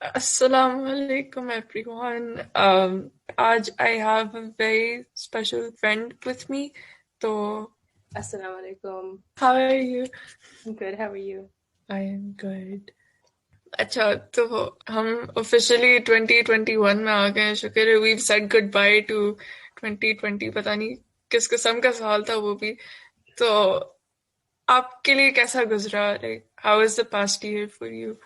Assalamu alaikum, everyone. Aj I have a very special friend with me. So, Assalamu alaikum. how are you? I'm good. How are you? I am good. अच्छा तो हम officially 2021 में आ गए हैं शुक्र है we've said goodbye to 2020 पता नहीं किस किस्म का साल था वो भी तो आपके लिए कैसा गुजरा like how was the past year for you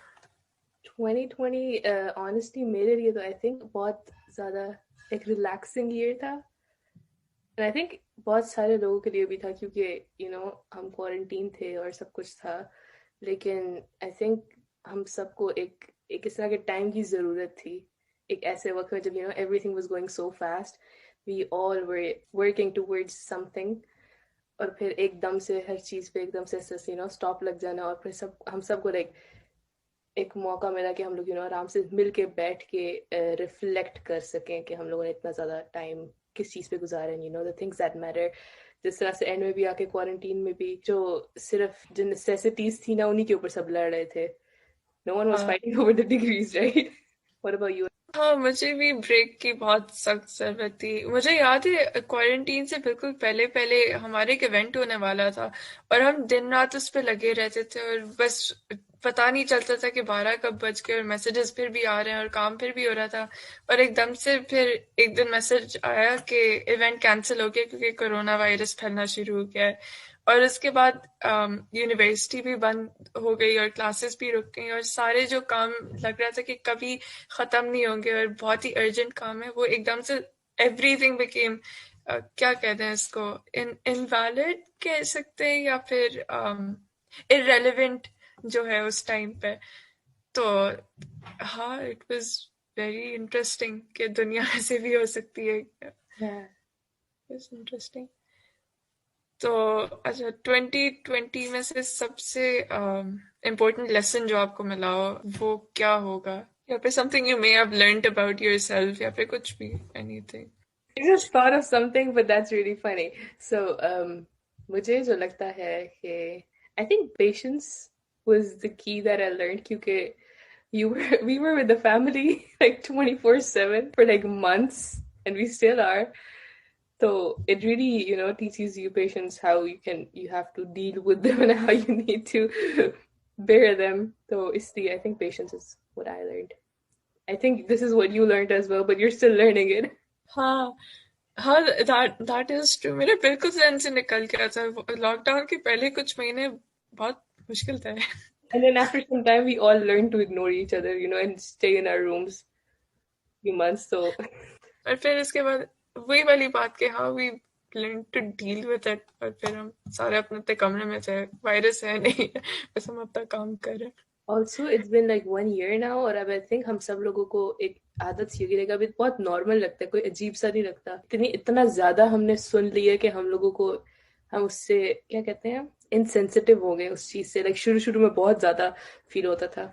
2020 honestly मेरे लिए तो I think बहुत ज़्यादा एक relaxing year था and I think बहुत सारे लोगों के लिए भी था क्योंकि हम quarantine थे और सब कुछ था लेकिन I think हम सबको एक एक इस तरह के टाइम की ज़रूरत थी एक ऐसे वक्त में जब everything was going so fast we all were working towards something और फिर एकदम से हर चीज़ पे एकदम से स्टॉप लग जाना और फिर सब हम सबको लाइक एक मौका मिला कि हम लोग आराम से मिल के बैठ के रिफ्लेक्ट कर सकें कि हम लोगों ने इतना ज़्यादा टाइम किस चीज़ पे गुजारा है द थिंग्स दैट मैटर जिस तरह से एंड में भी आके क्वारंटीन में भी जो सिर्फ जो नेसेसिटीज थी ना उन्हीं के ऊपर सब लड़ रहे थे नो वन वाज हाँ fighting over the degrees right what about you हाँ मुझे भी ब्रेक की बहुत सख्त जरूरत थी मुझे याद है क्वारंटीन से बिल्कुल पहले पहले हमारे एक इवेंट होने वाला था और हम दिन रात उस पर लगे रहते थे और बस पता नहीं चलता था कि 12 कब बज गए और मैसेजेस फिर भी आ रहे हैं और काम फिर भी हो रहा था और एकदम से फिर एक दिन मैसेज आया कि इवेंट कैंसिल हो गया क्योंकि कोरोना वायरस फैलना शुरू हो गया है और उसके बाद यूनिवर्सिटी भी बंद हो गई और क्लासेस भी रुक गई और सारे जो काम लग रहा था कि कभी खत्म नहीं होंगे और बहुत ही अर्जेंट काम है वो एकदम से एवरीथिंग बिकेम क्या कहते हैं इसको इनवैलिड कह सकते हैं या फिर इररेलेवेंट जो है उस टाइम पे तो हाँ इट वाज वेरी इंटरेस्टिंग कि दुनिया ऐसे भी हो सकती है Yeah. इट्स इंटरेस्टिंग तो अच्छा 2020 में से सबसे इम्पोर्टेंट लेसन जो आपको मिला हो वो क्या होगा या फिर something you may have learned about yourself या फिर कुछ भी anything I just thought of something, but that's really funny. So, मुझे जो लगता है कि I think patience was the key that I learned क्योंकि we were with the family like 24/7 for like months and we still are. So it really, teaches you patience how you have to deal with them and how you need to bear them. So it's I think patience is what I learned. I think this is what you learned as well, but you're still learning it. हाँ हाँ that is true मेरे बिल्कुल जहन से निकल गया था lockdown के पहले कुछ महीने बहुत मुश्किल थे And then after some time, we all learned to ignore each other, and stay in our rooms few months. So और फिर इसके बाद वही वाली बात कि how we learn to deal with it और फिर हम सारे अपने अपने कमरे में थे वायरस है नहीं है बस हम अपना काम कर रहे हैं also it's been like 1 year now और अब I think हम सब लोगों को एक आदत सी होगी अभी बहुत नॉर्मल लगता है कोई अजीब सा नहीं लगता इतना ज्यादा हमने सुन लिया कि हम लोगों को हम उससे क्या कहते हैं इनसेंसिटिव हो गए उस चीज से लाइक शुरू शुरू में बहुत ज्यादा फील होता था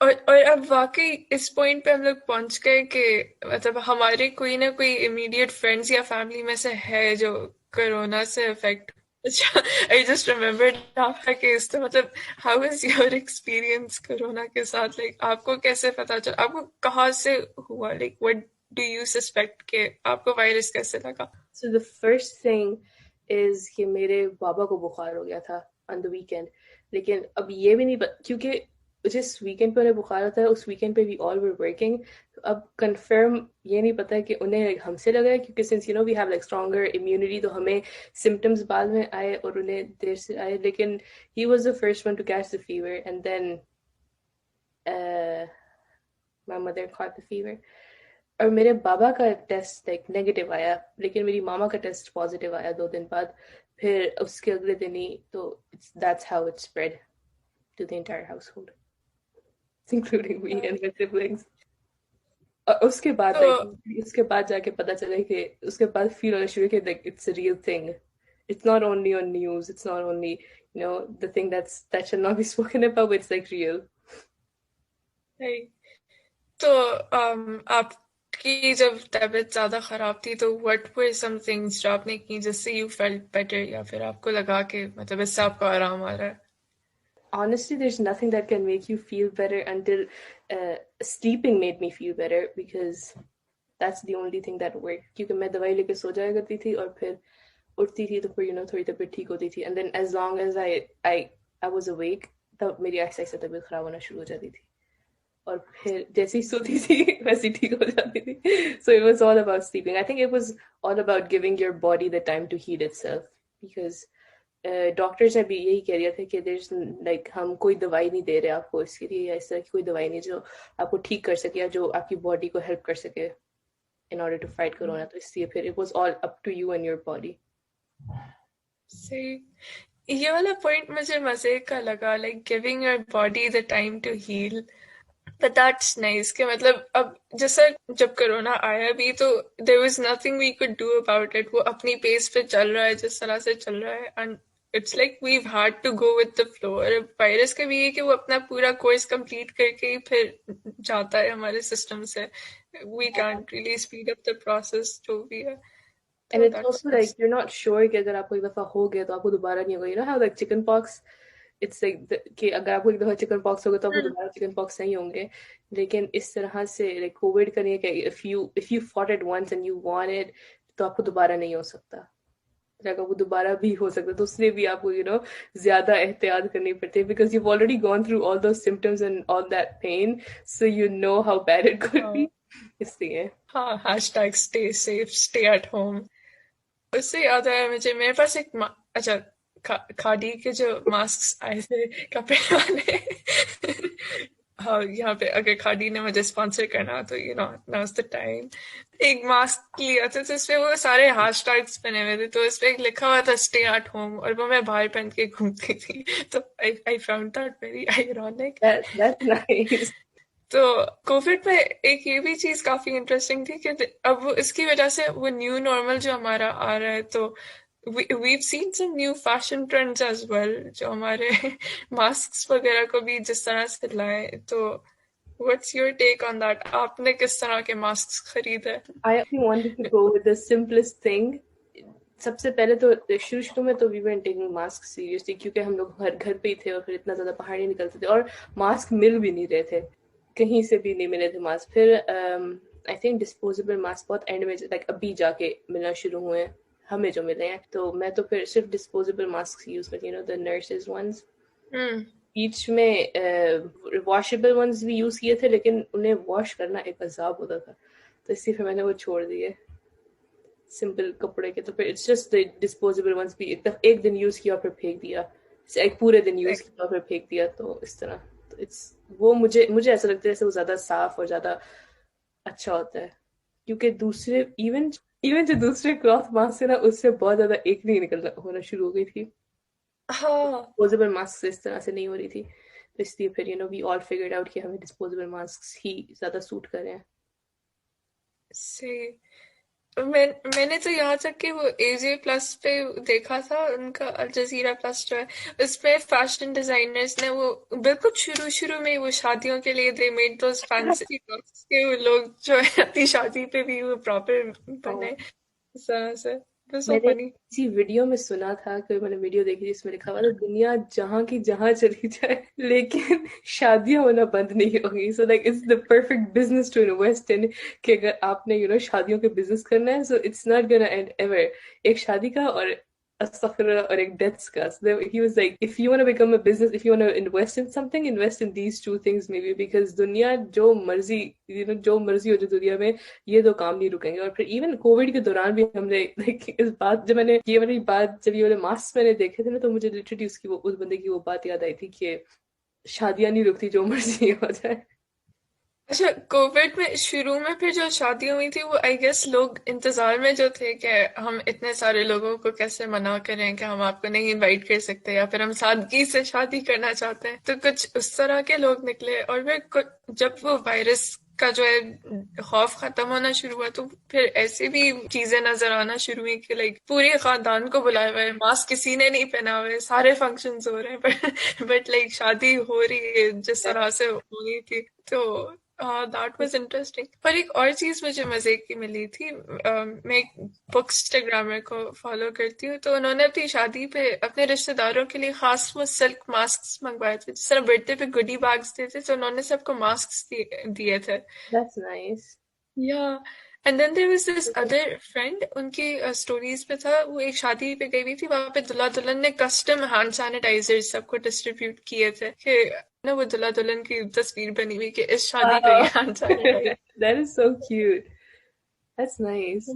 और अब वाकई इस पॉइंट पे हम लोग पहुंच गए कि मतलब हमारे कोई ना कोई इमीडिएट फ्रेंड्स या फैमिली में से है जो कोरोना से अफेक्ट अच्छा आई जस्ट रिमेम्बर्ड आपका केस तो मतलब how is your experience corona के साथ लाइक आपको कैसे पता चला आपको कहाँ से हुआ like what do you suspect कि आपको वायरस कैसे लगा So the first thing is कि मेरे बाबा को बुखार हो गया था on the weekend लेकिन अब ये भी नहीं क्योंकि जिस वीकेंड पे उन्हें बुखार होता है उस वीकेंड पे वी ऑल वर वर्किंग अब कंफर्म ये नहीं पता है कि उन्हें like, हमसे लगा है क्योंकि since we have like stronger immunity तो हमें सिम्टम्स बाद में आए और उन्हें देर से आए लेकिन he was the first one to catch the fever and then my mother caught the fever और मेरे बाबा का टेस्ट लाइक नेगेटिव आया लेकिन मेरी मामा का टेस्ट पॉजिटिव आया 2 दिन बाद फिर उसके अगले दिन ही तो that's how it spread to the entire household including me and my siblings और उसके बाद तो लाइक उसके बाद जाके पता चला कि उसके बाद फील होना शुरू किया like it's a real thing it's not only on news it's not only the thing that should not be spoken about but it's like real तो आपकी जब तबीयत ज्यादा खराब थी तो व्हाट वर सम थिंग्स जो आपने की जिससे यू फेल्ट बेटर या फिर आपको लगा कि मतलब इससे आपको आराम आ रहा है honestly, there's nothing that can make you feel better until sleeping made me feel better because that's the only thing that worked. क्योंकि मैं दवाई लेके सो जाया करती थी और फिर उठती थी तो फिर थोड़ी तबीयत ठीक होती थी, and then as long as I was awake तब मेरी ऐसे ऐसे तबीयत खराब होना शुरू हो जाती थी और फिर जैसे ही सोती थी वैसे ही ठीक हो जाती थी. So it was all about sleeping. I think it was all about giving your body the time to heal itself because doctors ने भी यही कह रहे थे कि देयर लाइक हम कोई दवाई नहीं दे रहे आपको इसके लिए या इस तरह की कोई दवाई नहीं जो आपको ठीक कर सके या जो आपकी बॉडी को हेल्प कर सके in order to fight corona. तो इसलिए फिर it was all up to you and your body. सही. ये वाला पॉइंट मुझे मजे का लगा, like giving your body the time to heal. But that's nice कि मतलब अब जैसा जब कोरोना आया भी तो there was nothing we could do about it. वो अपनी पेस पे चल रहा है जिस तरह से चल रहा है, and it's like we had to go with the flow. और वायरस का भी है कि वो अपना पूरा कोर्स कंप्लीट करके ही फिर जाता है हमारे सिस्टम से. We can't really speed up the process जो भी है. And तो it's that's also like nice. you're not sure कि अगर आपको एक दफा हो गया तो आपको दोबारा नहीं होगा. You know how like chicken pox, it's like कि अगर आपको एक दफा चिकन पॉक्स होगा तो आपको दोबारा चिकन पॉक्स नहीं होंगे. लेकिन इस तरह से like कोविड का नहीं है कि if you fought it once and you won it तो आपको दोबारा नहीं हो सकता. अगर वो दोबारा भी हो सकता है तो उसलिए भी आपको ज्यादा एहतियात करनी पड़ती है because you've already gone through all those symptoms and all that pain, so you know how bad it could be. हाँ इसलिए हाँ, hashtag stay safe, stay at home. उससे याद आया मुझे, मेरे पास एक अच्छा, खादी के जो मास्क आए थे कपड़े वाले. हाँ, यहाँ पे अगर खादी ने मुझे स्पॉन्सर करना तो नाउ द टाइम. एक मास्क लिया था तो उसपे वो सारे हैशटैग्स बने हुए थे, तो उसपे एक लिखा हुआ था स्टे एट होम, और वो मैं बाहर पहन के घूमती थी. तो I found that very ironic. that's nice. तो कोविड में एक ये भी चीज काफी इंटरेस्टिंग थी कि अब वो इसकी वजह से वो न्यू नॉर्मल जो हमारा आ रहा है, तो we've seen some new fashion trends as well जो हमारे मास्क वगैरह को भी जिस तरह से लाए. तो what's your take on that? आपने किस तरह के मास्क खरीदे? I actually wanted to go with the simplest thing. सबसे पहले तो शुरू में तो we weren't taking mask seriously क्योंकि हम लोग घर पे ही थे और फिर इतना ज्यादा बाहर नहीं निकलते थे और मास्क मिल भी नहीं रहे थे, कहीं से भी नहीं मिले थे मास्क. फिर आई थिंक डिस्पोजेबल मास्क बहुत एंड में लाइक अभी जाके मिलना शुरू हुए हैं हमें जो मिले हैं. तो मैं तो फिर सिर्फ डिस्पोजेबल मास्क यूज करती हूँ, द नर्सेज वंस. बीच में वॉशेबल वंस भी यूज किए थे लेकिन उन्हें वॉश करना एक अजाब होता था, तो इसलिए फिर मैंने वो छोड़ दिए सिंपल कपड़े के. तो फिर it's just the disposable ones भी एक दिन यूज किया और फिर फेंक दिया, एक पूरे दिन यूज किया और फिर फेंक दिया. तो इस तरह तो इट्स वो मुझे ऐसा लगता है जैसे वो ज्यादा साफ और ज्यादा अच्छा होता है क्योंकि दूसरे इवन जो दूसरे क्लॉथ मास्क है ना उससे बहुत ज्यादा एक नहीं निकलना होना शुरू हो गई थी. हाँ, डिस्पोजेबल मास्क इस तरह से नहीं हो रही थी, तो इसलिए फिर वी ऑल फिगर्ड आउट कि हमें डिस्पोजेबल मास्क ही ज्यादा सूट कर रहे हैं. सही. मैंने तो यहाँ तक कि वो एजे प्लस पे देखा था, उनका अल जजीरा प्लस जो है उसपे फैशन डिजाइनर्स ने वो बिल्कुल शुरू शुरू में वो शादियों के लिए they made those fancy clothes के वो लोग जो है अपनी शादी पे भी वो प्रॉपर बने इस तरह से. सो मैंने फनी. किसी वीडियो में सुना था कि मैंने वीडियो देखी जिसमें लिखा हुआ था दुनिया जहां की जहां चली जाए लेकिन शादियां होना बंद नहीं होगी. So like it's the perfect business to invest in कि अगर आपने शादियों के बिजनेस करना है so it's not gonna end ever. एक शादी का और astaghfirullah or like deaths ka. So he was like, if you want to become a business, if you want to invest in something, invest in these two things maybe because दुनिया जो मर्जी जो मर्जी हो जो दुनिया में ये दो काम नहीं रुकेंगे. और फिर इवन कोविड के दौरान भी हमने like, इस बात जब मैंने ये वाली बात जब ये वाले मास्क मैंने देखे थे ना तो मुझे लिटरली उसकी वो उस बंदे की वो बात याद आई थी कि शादियां नहीं रुकती जो मर्जी हो जाए. अच्छा, कोविड में शुरू में फिर जो शादियां हुई थी वो आई गेस लोग इंतजार में जो थे कि हम इतने सारे लोगों को कैसे मना करें कि हम आपको नहीं इनवाइट कर सकते या फिर हम सादगी से शादी करना चाहते हैं, तो कुछ उस तरह के लोग निकले. और फिर जब वो वायरस का जो है खौफ खत्म होना शुरू हुआ तो फिर ऐसे भी चीजें नजर आना शुरू हुई कि लाइक पूरे खानदान को बुलाया हुआ है, मास्क किसी ने नहीं पहना हुआ है, सारे फंक्शंस हो रहे हैं बट लाइक शादी हो रही है जिस तरह से हो रही थी. तो दैट वाज इंटरेस्टिंग। पर एक और चीज मुझे मजे की मिली थी, मैं एक बुक इंस्टाग्रामर को फॉलो करती हूँ, तो उन्होंने अपनी शादी पे अपने रिश्तेदारों के लिए खास वो सिल्क मास्क मंगवाए थे, जिस तरह बर्थडे पे गुडी बैग्स देते, तो उन्होंने सबको मास्क दिए थे। That's nice. Yeah. And then there was this other friend, उनकी स्टोरीज पे था, वो एक शादी पे गई हुई थी, वहां पे दुल्हा दुल्हन ने कस्टम हैंड सैनिटाइजर सबको डिस्ट्रीब्यूट किए थे, कि ना वो दुल्हा दुल्हन की तस्वीर बनी हुई कि इस शादी पे ये Wow. Hand sanitiser. That is so cute. That's nice.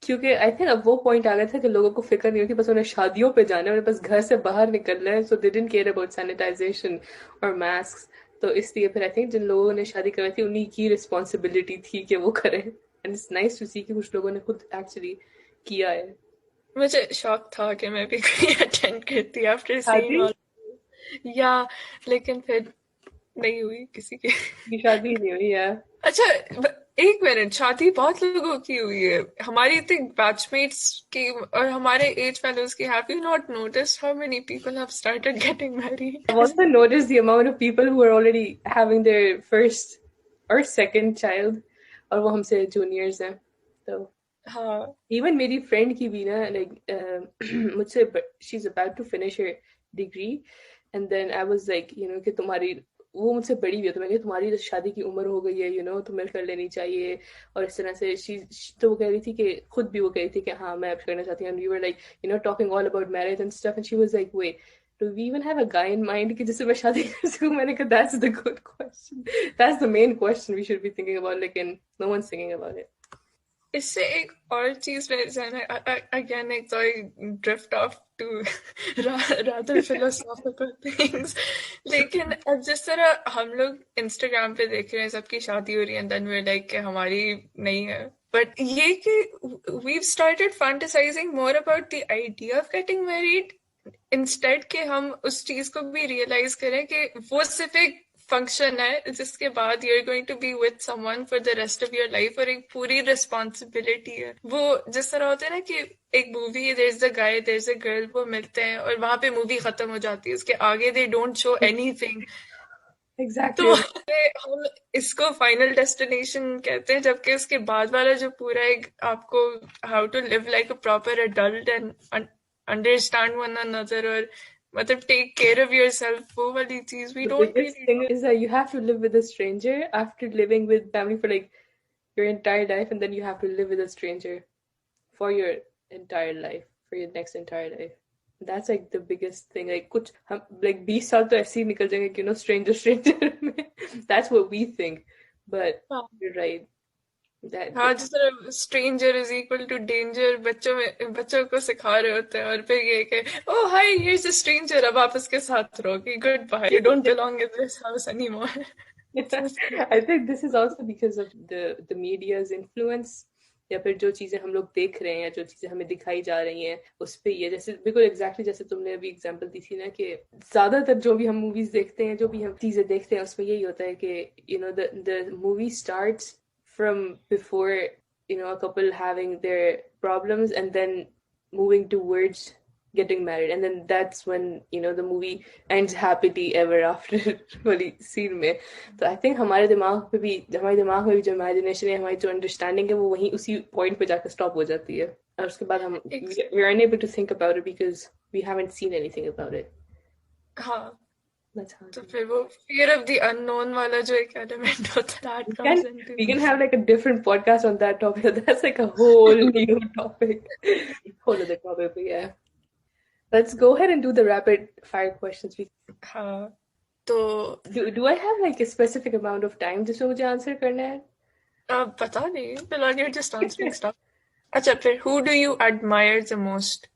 क्योंकि आई थिंक अब वो पॉइंट आ गया था कि लोगों को फिक्र नहीं होती, बस उन्हें शादियों पे जाना है, उन्हें बस घर से बाहर निकलना है, so they didn't care about sanitization और मास्क। तो इसलिए फिर आई थिंक जिन लोगों ने शादी करवाई थी उन्हीं की रिस्पॉन्सिबिलिटी थी कि वो करें, एंड इट्स नाइस टू सी कि कुछ लोगों ने खुद एक्चुअली किया है। मुझे शौक था कि मैं भी कोई अटेंड करती आफ्टर सीइंग शादी ऑल। या लेकिन फिर नहीं हुई किसी की। की शादी नहीं हुई है। अच्छा, एक मिनट, शादी बहुत लोगों की हुई है हमारी, इतने बैचमेट्स की और हमारे एज फेलोज की। Have you not noticed how many people have started getting married? I've also noticed the amount of people who are already having their first or second child, और वो हमसे juniors हैं, तो हाँ। even मेरी friend की भी ना, like मुझसे she's about to finish her degree, and then I was like, कि तुम्हारी, वो मुझसे बड़ी भी है, तो मैंने कहा तुम्हारी तो शादी की उम्र हो गई है, तुम्हें कर लेनी चाहिए, और इस तरह से तो वो कह रही थी कि खुद भी वो कह रही थी कि हाँ मैं अब करना चाहती हूँ, and we were like talking all about marriage and stuff, and she was like, wait, do we even have a guy in mind कि जिससे मैं शादी कर सकूं? मैंने कहा that's the good question, that's the main question we should be thinking about, like, and no one's thinking about it. इससे एक और चीज मेरे ज़हन में, अगेन एक sorry, drift off to rather philosophical things, लेकिन अब जिस तरह हम लोग इंस्टाग्राम पे देख रहे हैं सबकी शादी हो रही है, देन वी लाइक कि हमारी नहीं है, बट ये कि we started fantasising more about the idea of getting married, instead के हम उस चीज को भी रियलाइज करें कि वो सिर्फ एक फंक्शन है जिसके बाद you are going to be with someone for the rest of your life, और एक पूरी रिस्पॉन्सिबिलिटी है। वो जिस तरह होता है ना कि एक movie, there is a guy, there is a girl, वो मिलते हैं और वहां पे मूवी खत्म हो जाती है, उसके आगे दे डोंट शो एनीथिंग। तो Exactly. हम इसको फाइनल डेस्टिनेशन कहते हैं, जबकि उसके बाद वाला जो पूरा एक आपको how to live like a proper adult and understand one another, और मतलब टेक केयर ऑफ योरसेल्फ, वो वाली चीज we The don't biggest really thing is that you have to live with a stranger after living with family for like your entire life, and then you have to live with a stranger for your entire life, for your next entire life. That's like the biggest thing. Like कुछ हम like 20 साल तो ऐसे ही निकल जाएंगे कि stranger में. That's what we think, but do. you're right. That हाँ, जिस तरह stranger is equal to danger बच्चों को सिखा रहे होते हैं, और फिर ये कि ओ हाय हियर्स अ स्ट्रेंजर, अब आप उसके साथ रहोगे, good bye, you don't belong in this house any more. I think this is also because of the media's influence, या फिर जो चीजें हम लोग देख रहे हैं या जो चीजें हमें दिखाई जा रही हैं उस पे ये, जैसे बिल्कुल एग्जैक्टली जैसे तुमने अभी एग्जांपल दी थी ना, कि ज्यादातर जो भी हम मूवीज देखते हैं, जो भी हम चीजें देखते हैं, उसमें यही होता है कि the movie starts from before a couple having their problems, and then moving towards getting married, and then that's when the movie ends happily ever after वाली सीन में। तो आई थिंक हमारे दिमाग पे भी, हमारे दिमाग में भी जो इमेजिनेशन है, हमारी जो अंडरस्टैंडिंग है, वो वहीं उसी पॉइंट पे जाकर स्टॉप हो जाती है, और उसके बाद हम we are unable to think about it because we haven't seen anything about it. हाँ, That's how तो it is. फिर वो फियर ऑफ द अननोन वाला जो एक एलिमेंट होता है, that we comes can into. we can have like a different podcast on that topic. That's like a whole new topic, whole other topic. But yeah, let's go ahead and do the rapid fire questions. हाँ, तो Do I have like a specific amount of time जिसमें मुझे answer करना है? अब पता नहीं, belong, you're just answering stuff. अच्छा, फिर who do you admire the most?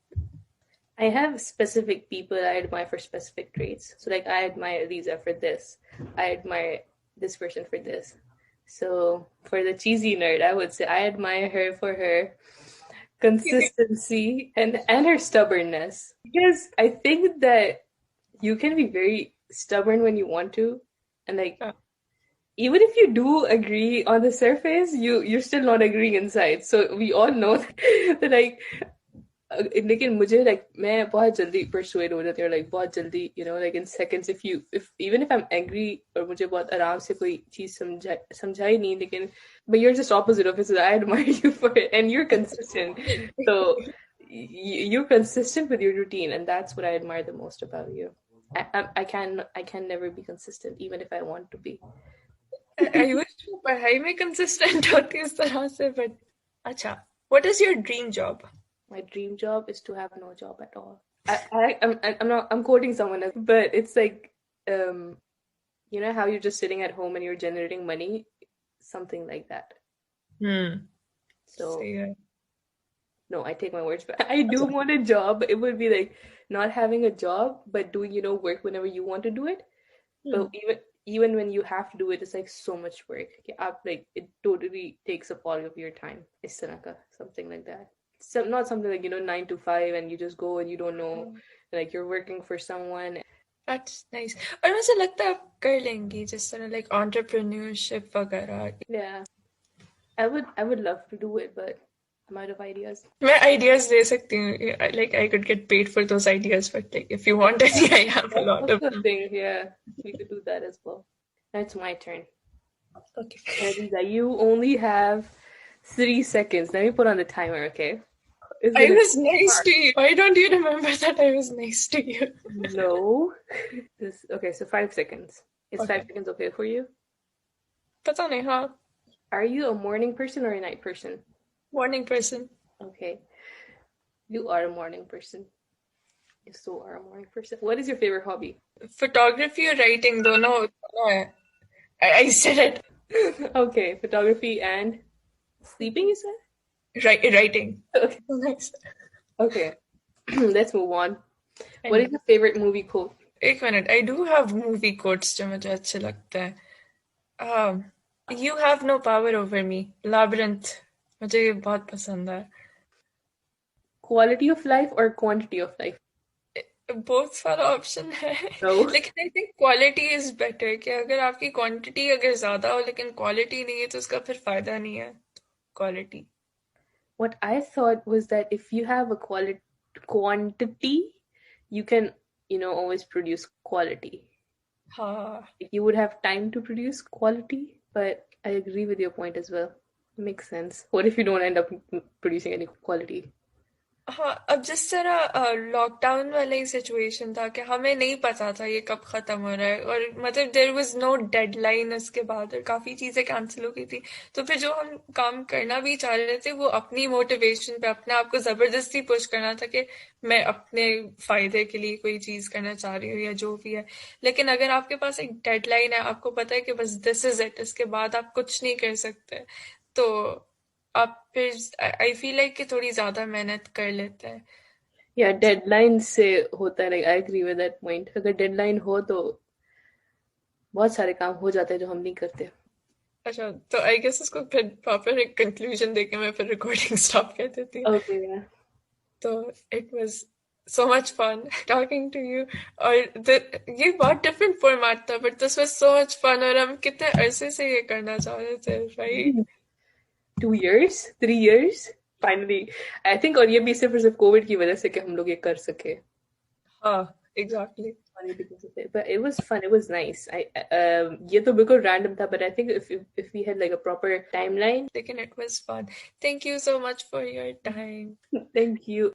I have specific people I admire for specific traits. So like I admire Lisa for this. I admire this person for this. So for the cheesy nerd, I would say I admire her for her consistency and her stubbornness. Because I think that you can be very stubborn when you want to, and like even if you do agree on the surface, you're still not agreeing inside. So we all know that like लेकिन मुझे like मैं बहुत जल्दी persuade हो जाती हूँ, like बहुत जल्दी, like in seconds, if even if I'm angry और मुझे बहुत आराम से कोई चीज समझाई नहीं, लेकिन but you're just opposite of it, so I admire you for it, and you're consistent. So you're consistent with your routine, and that's what I admire the most about you. I can never be consistent, even if I want to be. I wish पढ़ाई में consistent होती इस तरह से, but अच्छा, what is your dream job? My dream job is to have no job at all. I'm not, I'm quoting someone else, but it's like, um, how you're just sitting at home and you're generating money, something like that. So सही है. no, I take my words back. I do अच्छा. want a job. It would be like not having a job, but doing, work whenever you want to do it. But even when you have to do it, it's like so much work. Like it totally takes up all of your time. Is something like that. So not something like 9 to 5 and you just go and you don't know, like you're working for someone. That's nice. और मुझे लगता है आप कर लेंगी जिस तरह like entrepreneurship वगैरह. Yeah, I would love to do it, but I'm out of ideas. मैं ideas दे सकती हूँ. Like I could get paid for those ideas, but like if you want any, I have a That's lot of also a them. thing. Yeah, we could do that as well. Now it's my turn. Okay. Khadija, you only have 3 seconds. Let me put on the timer, okay? It's I gonna was be nice hard. to you. Why don't you remember that I was nice to you? No. Okay, so 5 seconds. Is Okay. 5 seconds okay for you? पता नहीं, हाँ. Are you a morning person or a night person? Morning person. Okay. You are a morning person. You so are a morning person. What is your favorite hobby? Photography or writing, दोनों है. I said it. Okay, photography and sleeping, you said? Writing. Okay. Nice. Okay. Let's move on. What And is your favorite movie quote? एक minute, I do have movie quotes जो मुझे अच्छे लगते हैं. You have no power over me. Labyrinth. मुझे ये बहुत पसंद है. Quality of life or quantity of life? Both वाला ऑप्शन है. No. लेकिन I think quality is better, कि अगर आपकी क्वांटिटी अगर ज्यादा हो लेकिन क्वालिटी नहीं है तो उसका फिर फायदा नहीं है. Quality. What I thought was that if you have a quantity, you can, always produce quality. हाँ. You would have time to produce quality, but I agree with your point as well. Makes sense. What if you don't end up producing any quality? हाँ, अब जिस तरह lockdown वाला ही situation था कि हमें नहीं पता था ये कब खत्म हो रहा है, और मतलब देयर वाज नो डेडलाइन उसके बाद, और काफी चीजें कैंसिल हो गई थी. तो फिर जो हम काम करना भी चाह रहे थे वो अपनी मोटिवेशन पे अपने आप को जबरदस्ती पुश करना था कि मैं अपने फायदे के लिए कोई चीज करना चाह रही हूँ या जो भी है. लेकिन अगर आपके पास एक डेडलाइन है, आपको पता है कि बस दिस इज इट, इसके बाद आप कुछ नहीं कर सकते, तो आप फिर आई फील लाइक कि थोड़ी ज्यादा मेहनत कर लेते हैं. Yeah, deadline से होता है, like I agree with that point. अगर deadline हो तो बहुत सारे काम हो जाते हैं जो हम नहीं करते. अच्छा, तो आई गेस इसको फिर प्रॉपर एक कंक्लूजन देके मैं फिर रिकॉर्डिंग स्टॉप कर देती. Okay, yeah. तो it was so much fun talking to you. और ये बहुत डिफरेंट फॉर्मेट था, but this was so much fun, और हम कितने अरसे से ये करना चाह रहे थे, right? 2 years, 3 years. Finally, I think, और ये भी सिर्फ कोविड की वजह से कि हम लोग ये कर सके. हाँ, exactly. Funny because of it, but it was fun. It was nice. ये तो बिल्कुल random था, but I think if we had like a proper timeline. लेकिन it was fun. Thank you so much for your time. Thank you.